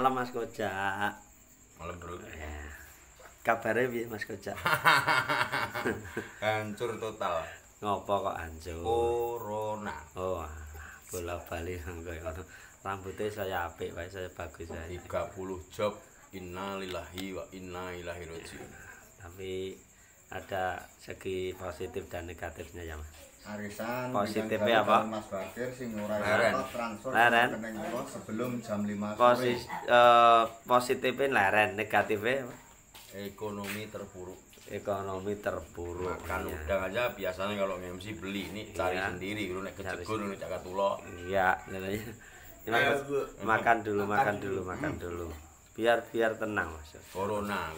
malam Mas Kojak. Malam bro. Ya. Kabarnya piye Mas Kojak? Hancur total. Ngopo kok hancur? Corona. Oh, bola bali koyo ngono. Rambutnya saya apik wae, saya bagus saya. 30 job. Innalillahi wa inna ilaihi rajiun. Tapi ada segi positif dan negatifnya ya Mas. Arisan Positifnya apa? Mas Bakir sing ora Leren. iso transfer Leren. rekening kula sebelum jam 5 sore. Positifnya leren, negatifnya apa? Ekonomi terpuruk. Ekonomi terpuruk. Makan Iya. udang aja biasanya kalau MC beli ini cari Iya. sendiri. Kalau nek Cari kejegur nek jaga tulo. Iya, namanya. Makan dulu. Biar tenang Mas. Corona.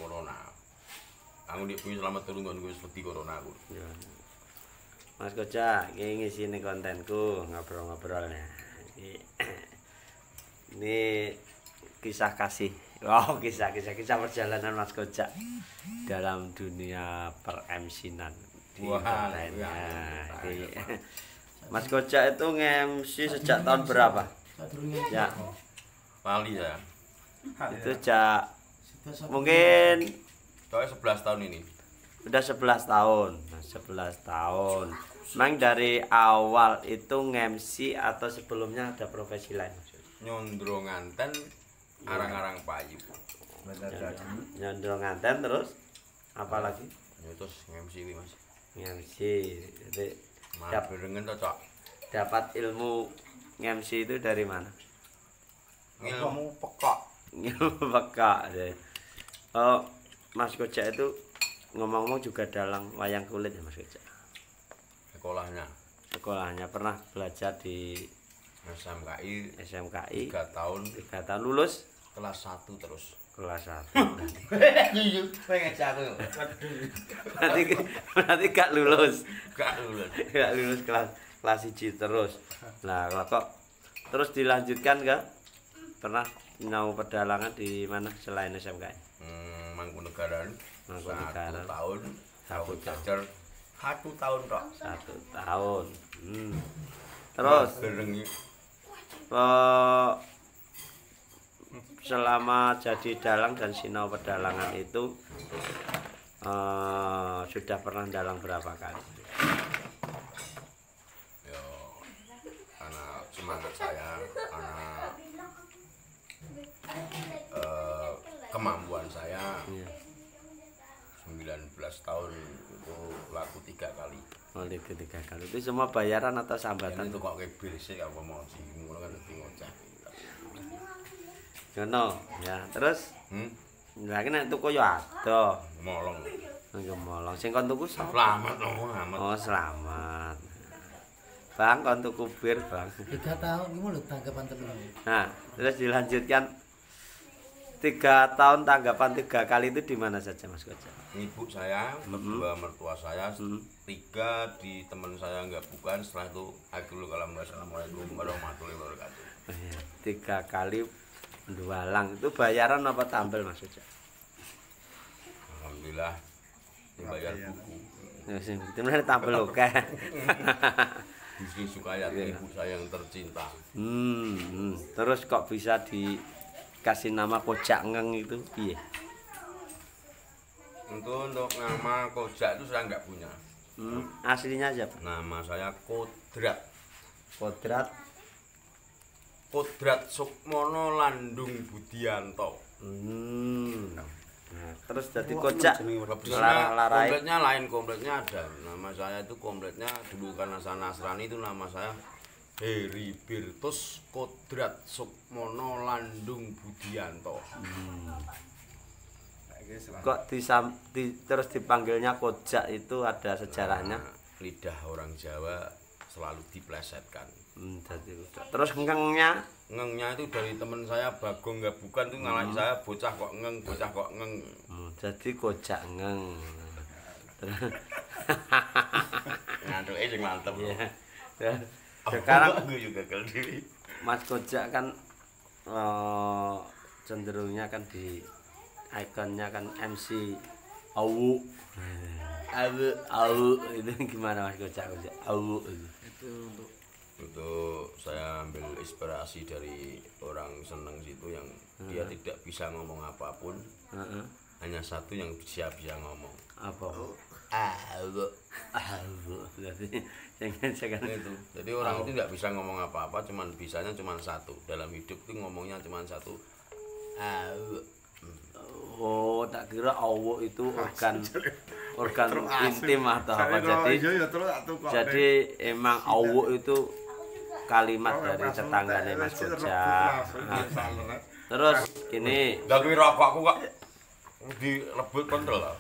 Aku nek kuwi selamat turun kon kuwi wedi corona aku. Ya. Mas Kojak, ini ngisi ini kontenku ngobrol-ngobrolnya. Ini kisah kasih. Wow, kisah perjalanan Mas Kojak dalam dunia per-MC-nan di Wah, kontennya. iya. Mas Kojak itu nge-MC sejak tahun berapa? Ya, Lali saya. itu sejak mungkin Soalnya 11 tahun ini. udah 11 tahun. Nah, 11 tahun. Memang dari awal itu nge-MC atau sebelumnya ada profesi lain? Nyondro nganten arang-arang payu. Nyondro nganten terus apa lagi? Ya terus MC kuwi Mas. Nge-MC. Jadi Maaf berengen to, Cok. dapat ilmu nge-MC itu dari mana? Ilmu pekok. Peka. Oh, Mas Kojak itu ngomong-ngomong juga dalang wayang kulit ya Mas Kojak. Sekolahnya pernah belajar di SMKI SMKI 3 tahun 3 tahun lulus kelas 1 terus. kelas 1. Pengen aku. berarti gak lulus. Gak lulus. Gak lulus kelas 1 terus. Nah, kok terus dilanjutkan ke pernah nyau pedalangan di mana selain SMKI? Mangkunegaran. Mangkunegaran. 1 tahun. Aku 1 tahun. belajar 1 tahun tok. 1 tahun. Terus berengi selama jadi dalang dan sinau pedalangan itu sudah pernah dalang berapa kali? yo karena semangat saya, karena kemampuan saya. Iya. 19 tahun itu laku 3 kali. Oh, itu 3 kali. Itu semua bayaran atau sambatan? Itu kok bil sih apa mau sih ngono kan dadi ngoceh. Ngono, ya. Terus lagi nek tuku yo ado. Molong. Nang molong. Sing kon tuku sapa? Selamat loh, amat. Oh, selamat. Bang, kon tuku bir, Bang. 3 tahun ini lho tanggapan temen. Nah, terus dilanjutkan 3 tahun tanggapan 3 kali itu di mana saja Mas Kojak? Ibu saya, kedua mertua saya, 3 di teman saya enggak bukan. Setelah itu assalamualaikum warahmatullahi wabarakatuh. Oh, iya. 3 kali dualang itu bayaran apa tambel Mas Kojak? Alhamdulillah dibayar buku. Ya sing penting tambel oke. Bisnis Sukayat, ibu saya yang tercinta. Terus kok bisa dikasih nama Kojak Ngeng itu piye? Untuk nama Kojak itu saya enggak punya. Aslinya aja Pak? Nama saya Kodrat. Kodrat Sukmono Landung Budianto. Nah, terus jadi Kojak larai. Kompletnya ada. Nama saya itu kompletnya dulu karena saya Nasrani itu nama saya Heri Birtus Kodrat Sukmono Landung Budianto. Kok terus dipanggilnya Kojak itu ada sejarahnya? Lidah orang Jawa selalu diplesetkan. Terus ngengnya Ngengnya itu dari teman saya Bagong nggak bukan tuh ngalahin saya bocah kok ngeng. jadi Kojak Ngeng. Ngantuk sing mantep loh. Ya. Sekarang aku juga gagal diri. Mas Kojak kan cenderungnya kan di ikonnya kan MC Awu itu gimana Mas Kojak Awu itu Itu untuk Itu saya ambil inspirasi dari orang seneng situ yang dia tidak bisa ngomong apapun, Heeh. hanya satu yang bisa ngomong. Apa? Awu. Berarti jangan Itu. Jadi orang itu nggak bisa ngomong apa-apa, cuman bisanya cuman satu. Dalam hidup itu ngomongnya cuman satu. Awu. Oh, tak kira awu itu organ intim atau apa. Jadi emang awu itu kalimat dari tetangganya Mas Kojak. Nah, terus ini Lah kuwi rokokku kok direbut kontrol lah.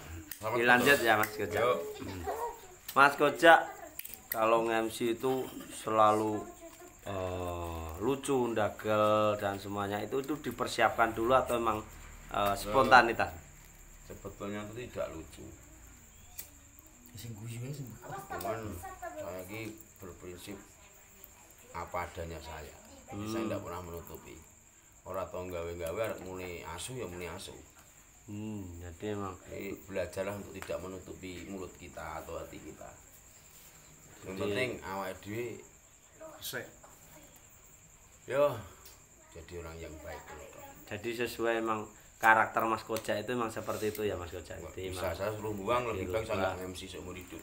dilanjut ya Mas Kojak. Mas Kojak kalau nge-MC itu selalu lucu, ndagel dan semuanya itu dipersiapkan dulu atau emang spontanitas? Sebetulnya itu tidak lucu. Sing guyu ae sing. Cuman saya ini berprinsip apa adanya saya. Jadi saya tidak pernah menutupi. Orang tau gawe-gawe arek muni asu ya muni asu. Jadi emang Jadi belajarlah untuk tidak menutupi mulut kita atau hati kita. Yang penting awake dhewe yo jadi orang yang baik dulu. jadi sesuai emang karakter Mas Kojak itu emang seperti itu ya Mas Kojak. Jadi Bisa saya suruh buang lebih baik saya nggak MC seumur hidup.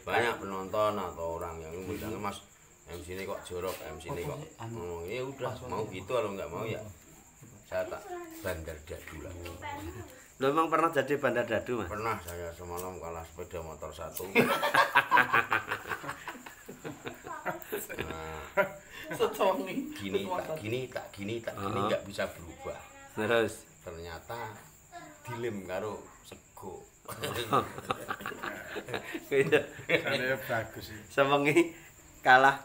Banyak penonton atau orang yang ngundang Mas MC ini kok jorok, MC ini kok ngomong ya udah mau gitu kalau nggak mau ya saya tak bandar dadu lah. lo emang pernah jadi bandar dadu Mas? Pernah saya semalam kalah sepeda motor satu. Gini tak gini nggak bisa berubah. Terus Ternyata dilem karo sego. bagus sih. semengi kalah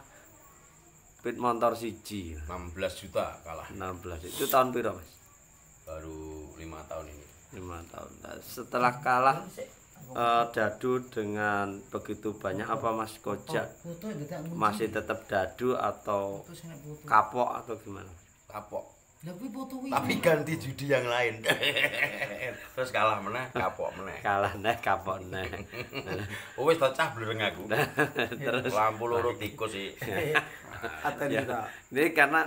pit motor siji 16 juta kalah 16 itu tahun piro Mas? baru 5 tahun ini. 5 tahun. Nah, setelah kalah dadu dengan begitu banyak apa Mas Kojak Foto ndedak muncul. masih tetap dadu atau Foto sing nek foto. kapok atau gimana? Kapok. Lah kuwi foto kuwi. Tapi ganti judi yang lain. Terus kalah meneh, kapok meneh. Kalah neh kapok neh. Oh wis cah blereng aku. Terus Lampu loro tikus sih. ya, ini karena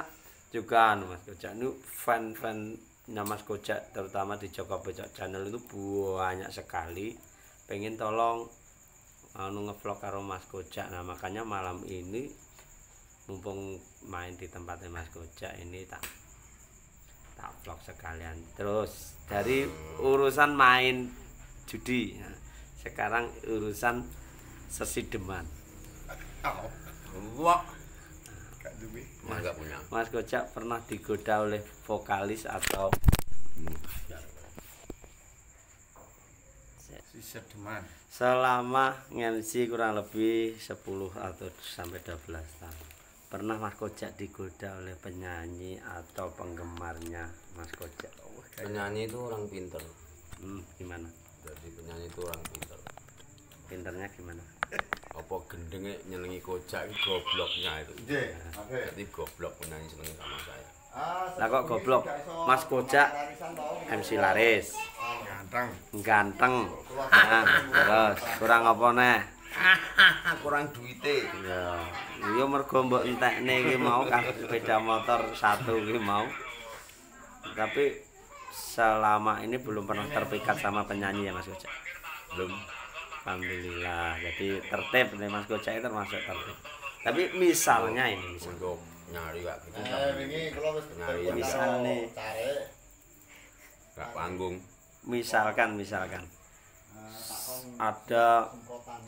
juga anu Mas Kojak ini fan-fannya Mas Kojak terutama di Joko Becok Channel itu banyak sekali pengen tolong anu ngevlog karo Mas Kojak. Nah makanya malam ini mumpung main di tempatnya Mas Kojak ini tak vlog sekalian. Terus dari urusan main judi, nah, sekarang urusan sesideman. Wah, enggak punya. Mas Kojak pernah digoda oleh vokalis atau Sedeman. selama nge-MC kurang lebih 10 atau sampai 12 tahun. Pernah Mas Kojak digoda oleh penyanyi atau penggemarnya Mas Kojak? Penyanyi itu orang pinter. Gimana? Jadi penyanyi itu orang pinter. Pinternya gimana? Apa gendenge nyenengi Kojak itu gobloknya itu. Nggih, Jadi goblok penyanyi seneng sama saya. Lah kok goblok? Mas Kojak MC laris, ganteng. Nah, terus kurang apa neh? Kurang duite. Ya, iya mergo mbok entekne iki mau kan sepeda motor satu iki mau. Tapi selama ini belum pernah terpikat sama penyanyi ya Mas Kojak. Belum. Alhamdulillah. Jadi tertib nih Mas Kojak itu termasuk tertib. Tapi misalnya ini Untuk nyari kayak gitu Wingi kula wis nyari yang misal nih, gak panggung. misalkan ada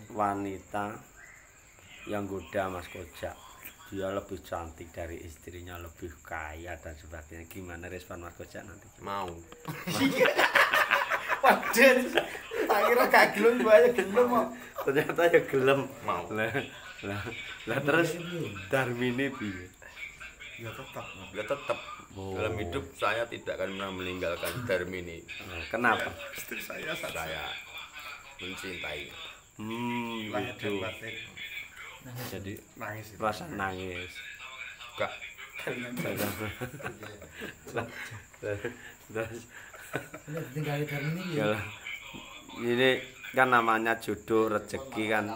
wanita yang goda Mas Kojak, dia lebih cantik dari istrinya, lebih kaya dan sebagainya, gimana respon Mas Kojak nanti? Mau. Waduh. Tak kira gak gelem bae gelem kok. Ternyata ya gelem. Mau. Lah terus Darmini piye? Ya tetap. Ya tetap dalam hidup saya tidak akan pernah meninggalkan Darmini. Kenapa? Istri saya Saya mencintai. Itu. Jadi nangis. rasa nangis. Gak Terus Nek tinggal dari ini ya. kalau ini kan namanya jodoh rezeki kan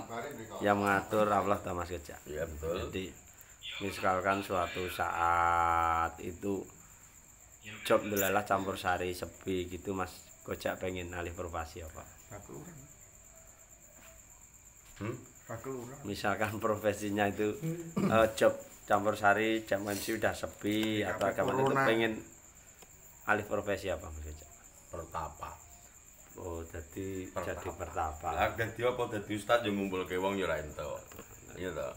yang mengatur Allah ta Mas Kojak. Iya betul. Jadi misalkan suatu saat itu job delalah campur sari sepi gitu Mas Kojak pengen alih profesi apa? Misalkan profesinya itu job campur sari jam MC udah sepi atau kapan itu pengen alih profesi apa Mas Kojak? Pertapa. Oh, jadi pertapa. Lah dadi apa dadi ustaz yo ngumpulke wong yo ora ento. Iya to.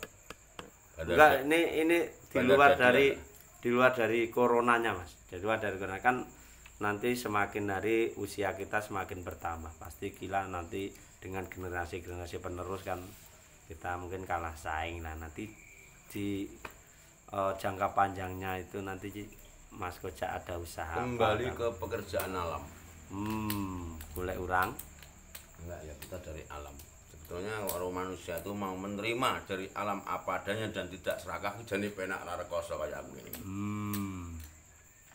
Enggak, ini di luar dari coronanya Mas. Di luar dari corona kan nanti semakin hari usia kita semakin bertambah. Pasti gila nanti dengan generasi-generasi penerus kan kita mungkin kalah saing lah nanti di jangka panjangnya itu nanti Mas Kojak ada usaha kembali ke pekerjaan alam. Golek urang. Enggak ya, kita dari alam. Sebetulnya kalau manusia itu mau menerima dari alam apa adanya dan tidak serakah jadi penak lara koso kayak aku ini.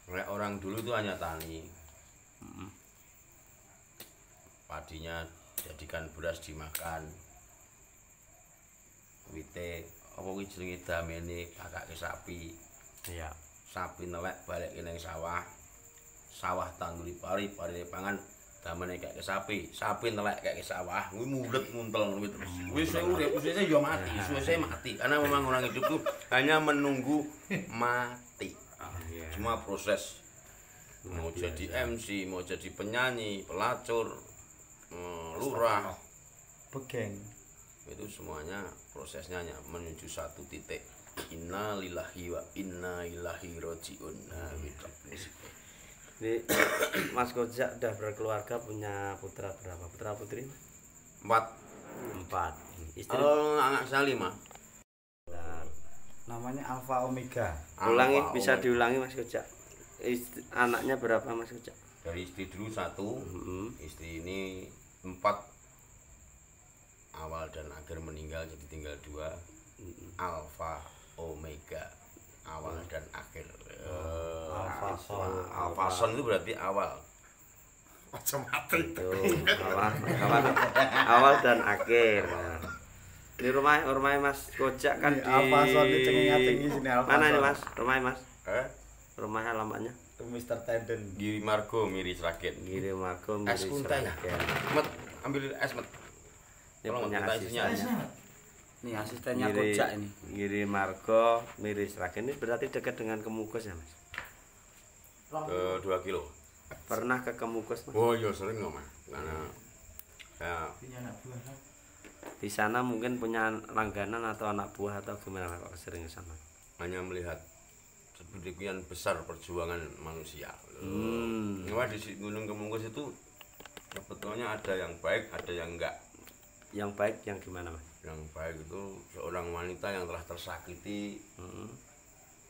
Orang dulu itu hanya tani. Padinya jadikan beras dimakan. Wite apa kuwi jenenge damene pakake sapi. Iya. Sapi nelek balik ning sawah. Sawah tanduri pari pangan damene kayak sapi nelek kayak sawah kuwi mulet muntel ngono terus wis urip usine yo mati suwe mati karena memang orang hidup tuh hanya menunggu mati. Cuma proses mau jadi MC mau jadi penyanyi pelacur lurah begeng itu semuanya prosesnya hanya menuju satu titik inna lillahi wa inna ilaihi rajiun. Nah itu prinsipnya. Ini Mas Kojak udah berkeluarga punya putra berapa? Putra putri? 4. Istri? Anak saya 5. namanya Alfa Omega. Ulangi bisa diulangi Mas Kojak. Anaknya berapa Mas Kojak? Dari istri dulu 1, istri ini 4 awal dan akhir meninggal jadi tinggal 2. Alfa Omega awal dan akhir. Alfa Son itu berarti awal. Macam mati. Itu awal dan akhir. Ini rumah Mas Kojak kan di Alfa Son di cengi-cengi sini Alfa. Mana ini Mas? Rumahnya Mas? Rumah alamatnya? Itu Mr. Tenden. Giri Margo Miri Sragen. Giri Margo Es Miri kuntai. Sragen. Met, ambil es met. Ini punya asisten. Nih asistennya Kojak ini. Giri Margo Miri Sragen ini berarti dekat dengan Kemukus ya Mas? Ke 2 kilo. Pernah ke Kemukus Mas? Oh iya sering loh Mas. Karena saya Di sana mungkin punya langganan atau anak buah atau gimana kok sering ke sana? hanya melihat sedemikian besar perjuangan manusia. Memang di Gunung Kemungkus itu sebetulnya ada yang baik, ada yang enggak. Yang baik yang gimana Mas? Yang baik itu seorang wanita yang telah tersakiti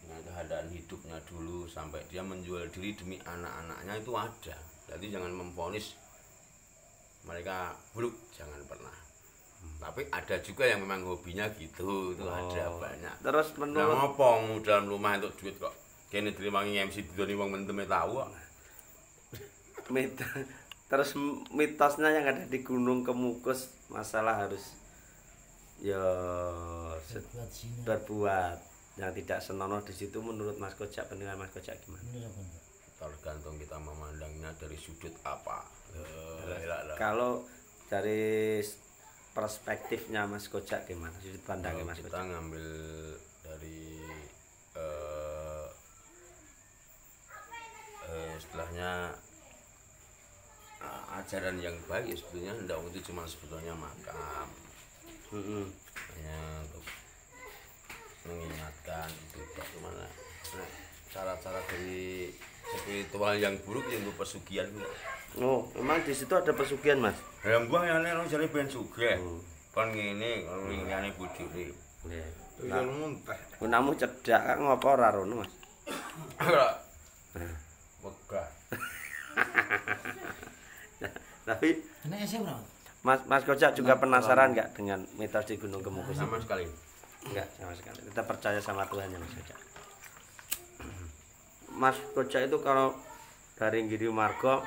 dengan keadaan hidupnya dulu sampai dia menjual diri demi anak-anaknya itu ada. Jadi jangan memvonis mereka buruk, jangan pernah. Tapi ada juga yang memang hobinya gitu, itu ada banyak. Terus menurut ngopong dalam rumah untuk duit kok. Kene dirimangi MC didoni wong menteme tahu kok. Terus mitosnya yang ada di Gunung Kemukus masalah harus ya berbuat yang tidak senonoh di situ menurut Mas Kojak, penilaian Mas Kojak gimana? Tergantung kita memandangnya dari sudut apa. Kalau dari perspektifnya Mas Kojak gimana? Sudut pandangnya Mas Kojak. Kita ngambil dari istilahnya ajaran yang baik ya sebetulnya hendak itu cuma sebetulnya makam. Hanya untuk mengingatkan itu bagaimana cara-cara dari spiritual yang buruk yang untuk pesugihan. Oh, memang di situ ada pesugihan Mas? Yang gua yang orang jadi ben sugih. Kon ngene, kon ngene bojone. Nggih. Nah, muntah. Gunamu cedak kok ngopo ora rono Mas? Wegah. Tapi Kena esnya berapa? Mas Kojak juga penasaran nggak dengan mitos di Gunung Kemukus? Sama sekali. Enggak, sama sekali. Kita percaya sama Tuhan ya Mas Kojak. Mas Kojak itu kalau dari Giri Margo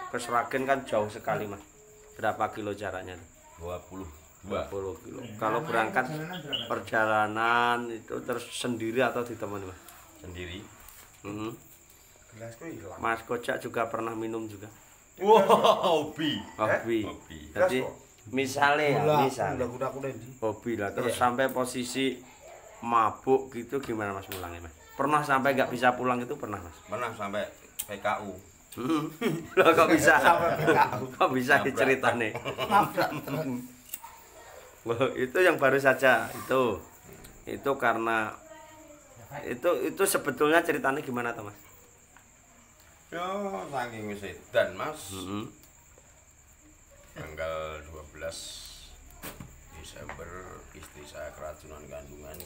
ke Sragen kan jauh sekali Mas. berapa kilo jaraknya? 22 20 kilo. Kalau berangkat perjalanan itu terus sendiri atau ditemani Mas? sendiri. Mhm. Gelasku hilang. Mas Kojak juga pernah minum juga. Wah, hobi. Hobi. Hobi. Jadi misalnya ya, misal Udah aku di. hobi lah terus sampai posisi mabuk gitu gimana Mas pulangnya Mas? Pernah sampai nggak bisa pulang itu pernah Mas? Pernah sampai PKU. Loh kok bisa? Kok bisa diceritane? Loh, itu yang baru saja itu karena itu sebetulnya ceritanya gimana tuh Mas? Yo, saking wis edan, Mas. Heeh. Tanggal 12 Desember istri saya keracunan kandungan.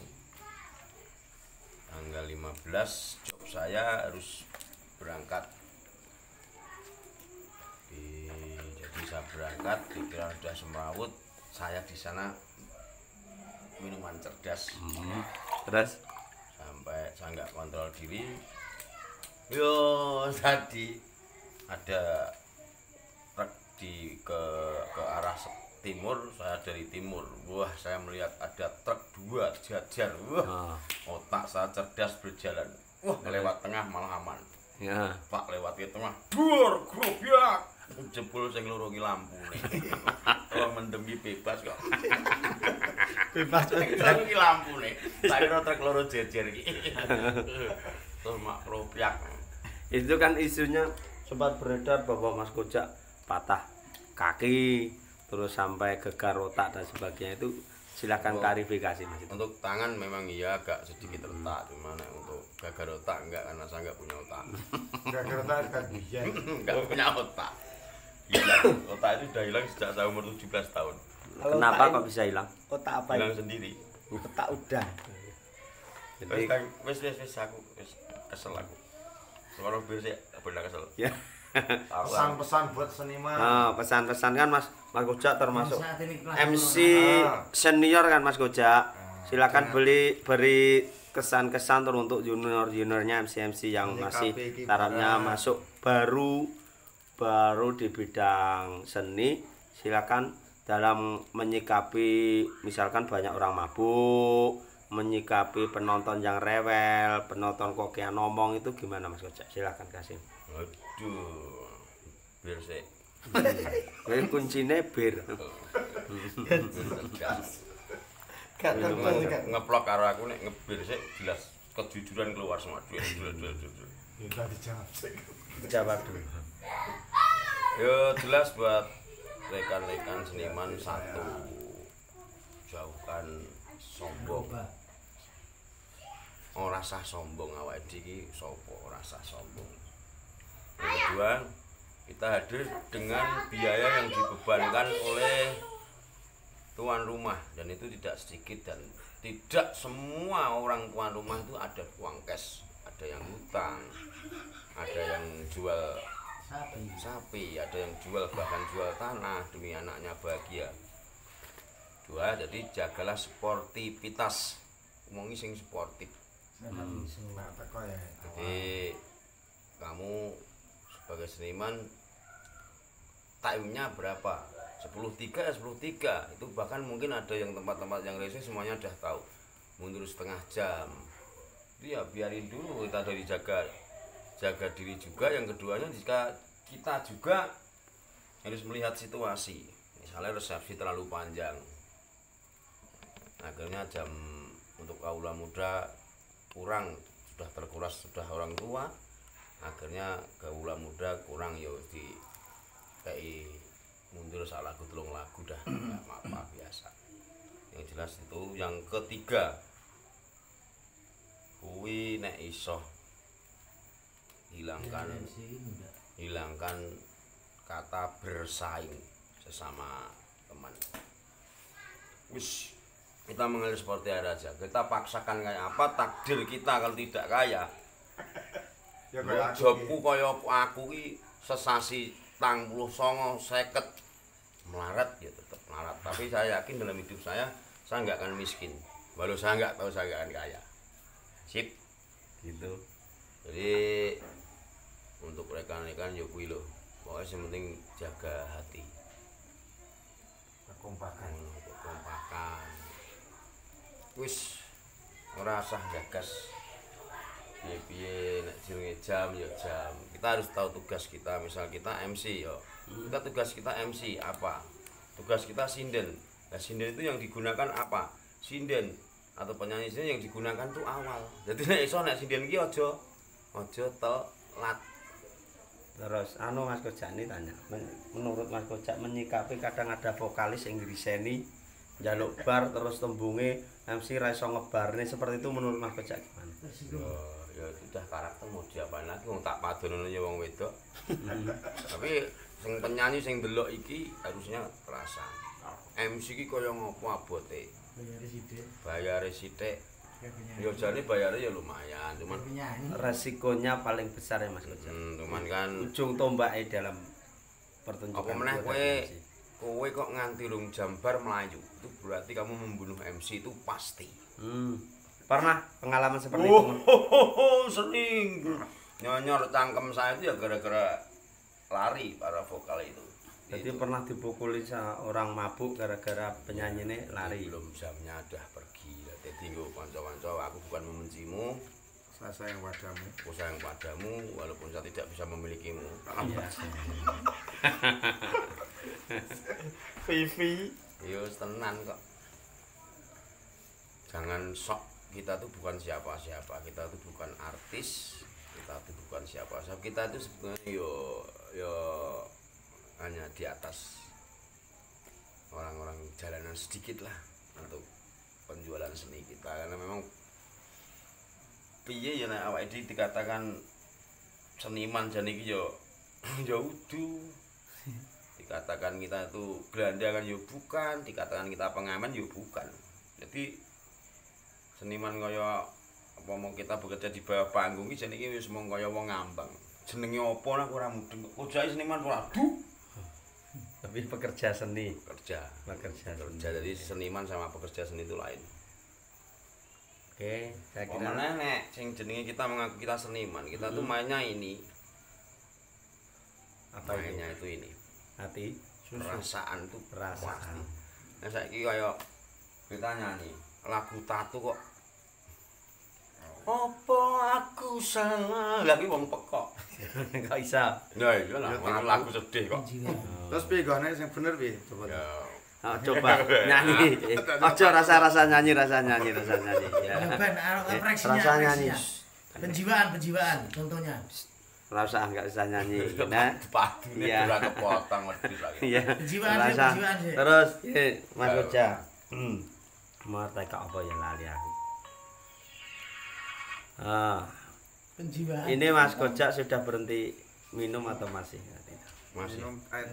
Tanggal 15 job saya harus berangkat. Jadi saya berangkat dikira udah semrawut, saya di sana minuman cerdas. Terus Sampai saya nggak kontrol diri. Yo, tadi ada truk ke arah timur, saya dari timur. Wah, saya melihat ada truk 2 jajar. Wah, otak saya cerdas berjalan. Wah, lewat tengah malah aman. ya. Pak lewat ke tengah, dur, grobyak. Jebul sing loro ki lampune. Kalau mendem ki bebas kok. Bebas Loro ki lampune. Tak kira truk loro jejer ki. Terus mak grobyak. Itu kan isunya sempat beredar bahwa Mas Kojak patah kaki terus sampai gegar otak dan sebagainya itu silakan klarifikasi Mas. Untuk tangan memang iya agak sedikit retak, cuman untuk gagal otak enggak karena saya enggak punya otak. Gara-gara tak biyen. Enggak punya otak. Hilang. Otak itu sudah hilang sejak saya umur 17 tahun. Kenapa kok bisa hilang? Otak apa Hilang ini? sendiri. Otak udah. Jadi Wes aku wes kesel aku. Sekarang bersih benar kesel. ya. Pesan-pesan buat seniman. Nah, pesan-pesan kan Mas Kojak termasuk Saat ini kelas MC senior kan Mas Kojak. Silakan beri kesan-kesan untuk junior-juniornya MC yang masih tarafnya masuk baru di bidang seni. Silakan dalam menyikapi misalkan banyak orang mabuk, menyikapi penonton yang rewel, penonton kokian ngomong itu gimana Mas Kojak? Silakan kasih. Aduh. Bersih. Jadi kuncinya bir. Ngeplok karo aku nek ngebir sik jelas kejujuran keluar semua. Kita dijawab sih. Jawab dulu. Yo jelas buat rekan-rekan seniman satu, jauhkan sombong. Ora sah sombong awake iki sapa ora sah sombong. Yang kedua, kita hadir dengan biaya yang dibebankan oleh tuan rumah dan itu tidak sedikit dan tidak semua orang tuan rumah itu ada uang cash, ada yang hutang, ada yang jual sapi, ada yang jual bahkan jual tanah demi anaknya bahagia. Dua, jadi jagalah sportivitas, ngomongi sing sportif. Jadi kamu sebagai seniman time-nya berapa? 10.3 ya 10.3. Itu bahkan mungkin ada yang tempat-tempat yang rese semuanya udah tahu. Mundur setengah jam. Itu ya biarin dulu, kita dari jaga diri juga. Yang keduanya jika kita juga harus melihat situasi. Misalnya resepsi terlalu panjang. Akhirnya jam untuk kaula muda kurang, sudah terkuras sudah orang tua. Akhirnya kaula muda kurang ya di kayak mundur salah lagu telung lagu dah nggak apa-apa biasa. Yang jelas itu. Yang ketiga, kuwi nek iso hilangkan kata bersaing sesama teman. Wis kita mengalir seperti ada aja. Kita paksakan kayak apa takdir kita kalau tidak kaya. Ya Jobku kaya aku ki sesasi 49 50 melarat ya tetap melarat, tapi saya yakin dalam hidup saya nggak akan miskin walau saya nggak tahu saya nggak akan kaya. Sip Gitu. jadi untuk rekan-rekan yo kuwi lho pokoknya yang penting jaga hati Kompakan. Kompakan. Wis ora usah gagas piye-piye nek jenenge jam ya jam. Kita harus tahu tugas kita. Misal kita MC ya. Kita tugas kita MC apa? Tugas kita sinden. Nah, sinden itu yang digunakan apa? Sinden atau penyanyi sinden yang digunakan tuh awal. Jadi nek iso nek sinden iki aja telat. Terus Mas Kojak ini tanya, menurut Mas Kojak menyikapi kadang ada vokalis yang griseni njaluk bar terus tembunge MC ra iso ngebarne seperti itu menurut Mas Kojak gimana? Ya sudah karakter mau diapain lagi wong tak padonono ya wong wedok. Tapi sing penyanyi sing delok iki harusnya terasa. MC iki kaya ngopo abote? Bayare sithik. Ya jane bayare ya lumayan, cuman Resikonya paling besar ya Mas Kojak. Cuman kan ujung tombake dalam pertunjukan. apa meneh kowe kok nganti rung jambar melayu. Itu berarti kamu membunuh MC itu pasti. Pernah pengalaman seperti itu? Sering. Nyonyor cangkem saya itu ya gara-gara lari para vokal itu. Jadi pernah dipukuli orang mabuk gara-gara penyanyi ini lari. Belum jamnya udah pergi. Jadi gue kanca-kanca, aku bukan membencimu. Saya sayang padamu. Aku sayang padamu walaupun saya tidak bisa memilikimu. Iya. Vivi. Yo tenan kok. Jangan sok kita tuh bukan siapa-siapa. Kita tuh bukan artis. Kita tuh bukan siapa-siapa. Kita tuh sebenarnya yo hanya di atas orang-orang jalanan sedikit lah untuk penjualan seni kita, karena memang piye ya nek awake dhewe dikatakan seniman jan iki yo udu. Dikatakan kita itu gelandangan yo bukan, dikatakan kita pengamen yo bukan. Jadi seniman kaya apa mau kita bekerja di bawah panggung iki jan iki wis mung kaya wong ngambang. Jenenge apa nak ora mudeng. Kojake seniman ora aduh. Tapi pekerja seni. Kerja. Jadi seniman sama pekerja seni itu lain. Oke, saya kira nek sing jenenge kita mengaku kita seniman, kita tuh mainnya ini. Apa mainnya itu ini? Hati, perasaan tuh perasaan. Nah saiki kaya kita nyanyi lagu Tatu kok. Apa aku salah? Lagi wong pekok. Kok isa? Ya iyalah, lagu sedih kok. Terus piye gone sing bener piye? Coba. Ya. Coba nyanyi. Ojo rasa nyanyi. Ya. Rasa nyanyi. Penjiwaan contohnya. Rasa enggak bisa nyanyi. Nah, padune ora kepotong wedhus lagi. Iya. Penjiwaan sih. Terus Mas Kojak. Mau teka apa ya lali aku. Penjiwaan. Ini Mas Kojak sudah berhenti minum atau masih? Masih. Minum air.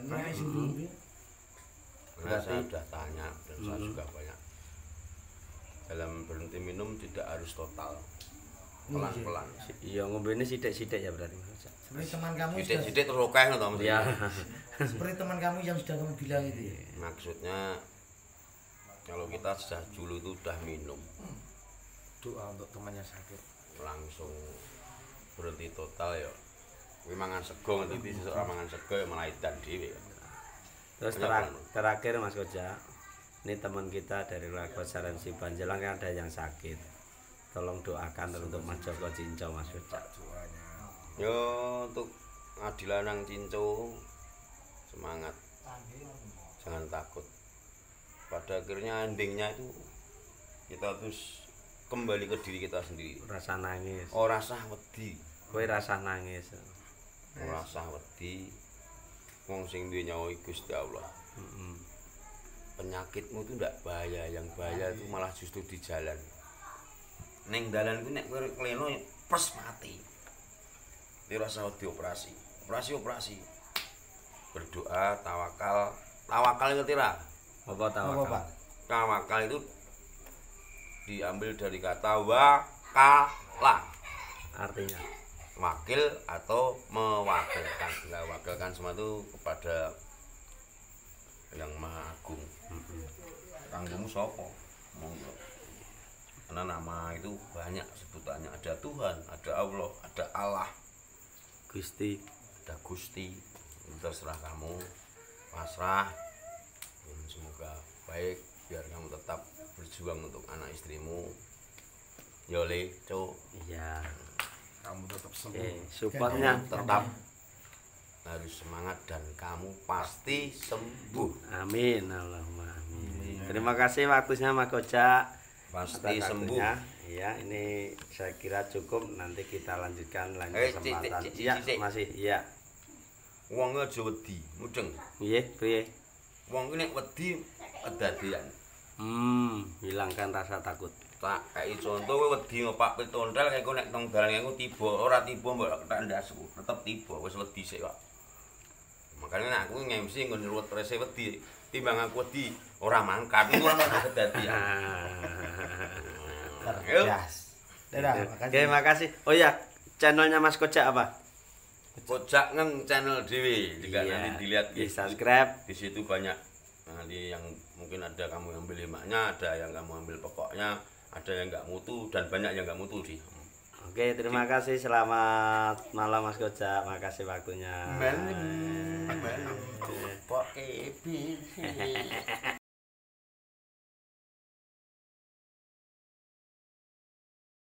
Nah, saya sudah tanya dan saya juga banyak. Dalam berhenti minum tidak harus total. Pelan-pelan. Iya, ngombene sithik-sithik ya berarti Mas Kojak. Seperti teman kamu Sithik-sithik terus akeh to Mas. Iya. Seperti teman kamu yang sudah kamu bilang itu ya. Maksudnya kalau kita sudah dulu itu udah minum, Doa untuk temannya sakit. langsung berhenti total ya. Kuwi mangan sego ngerti sesuk ora mangan sego ya malah edan dhewe. Terus terakhir Mas Kojak, ini teman kita dari keluarga Sarensi Banjalang kan ada yang sakit. Tolong doakan untuk Mas Joko Cinco Mas Kojak. Yo untuk Adi Lanang Cinco semangat. Jangan takut. Pada akhirnya endingnya itu kita terus kembali ke diri kita sendiri. Rasa nangis. Oh rasa wedi. Kowe rasa nangis. Rasa wedi. Wong sing duwe nyawa Gusti Allah. Penyakitmu itu ndak bahaya, yang bahaya itu malah justru di jalan. Ning dalan ku nek kowe kleno pres mati. Iki rasa wedi operasi. Operasi. Berdoa, tawakal. Tawakal ngerti ra? Apa tawakal? Tawakal itu diambil dari kata wakala. Artinya Wakil atau mewakilkan. Mewakilkan semua itu kepada yang Maha Agung. Kanggomu sapa? Monggo. Karena nama itu banyak sebutannya. Ada Tuhan, ada Allah, ada Allah, Gusti, ada Gusti. Terserah kamu, pasrah. Semoga baik biar kamu tetap berjuang untuk anak istrimu. Yo Le, Cuk. Iya. Kamu tetap sembuh. Supportnya Tetap harus semangat dan kamu pasti sembuh. amin, Allahumma amin. Terima kasih waktunya Mas Koja. Pasti Atas sembuh. waktunya. Iya, ini saya kira cukup. Nanti kita lanjutkan lain Cik, kesempatan. cik, Iya, cik. masih. Iya. Wong aja wedi, mudeng. Iya, piye? Wong ki nek wedi kedadian. Hilangkan rasa takut. Tak kayak contoh kowe wedi ngopak pitontel kayak kowe nek nang dalan kowe tiba ora tiba mbok tak ndasku tetep tiba wis wedi sik kok. Makanya nek aku ngemsi nggon ruwet rese wedi timbang aku wedi ora mangkat iku ana kedadian. Cerdas. Dadah, Oke, makasih. Oh ya, channelnya Mas Koja apa? Kocak ngeng channel dewe jika Iya, nanti dilihat di subscribe. di situ banyak nanti yang mungkin ada kamu yang ambil lemaknya, ada yang kamu ambil pokoknya, ada yang enggak mutu dan banyak yang enggak mutu sih. Oke, terima kasih. Selamat malam Mas Koja. Makasih waktunya. Kok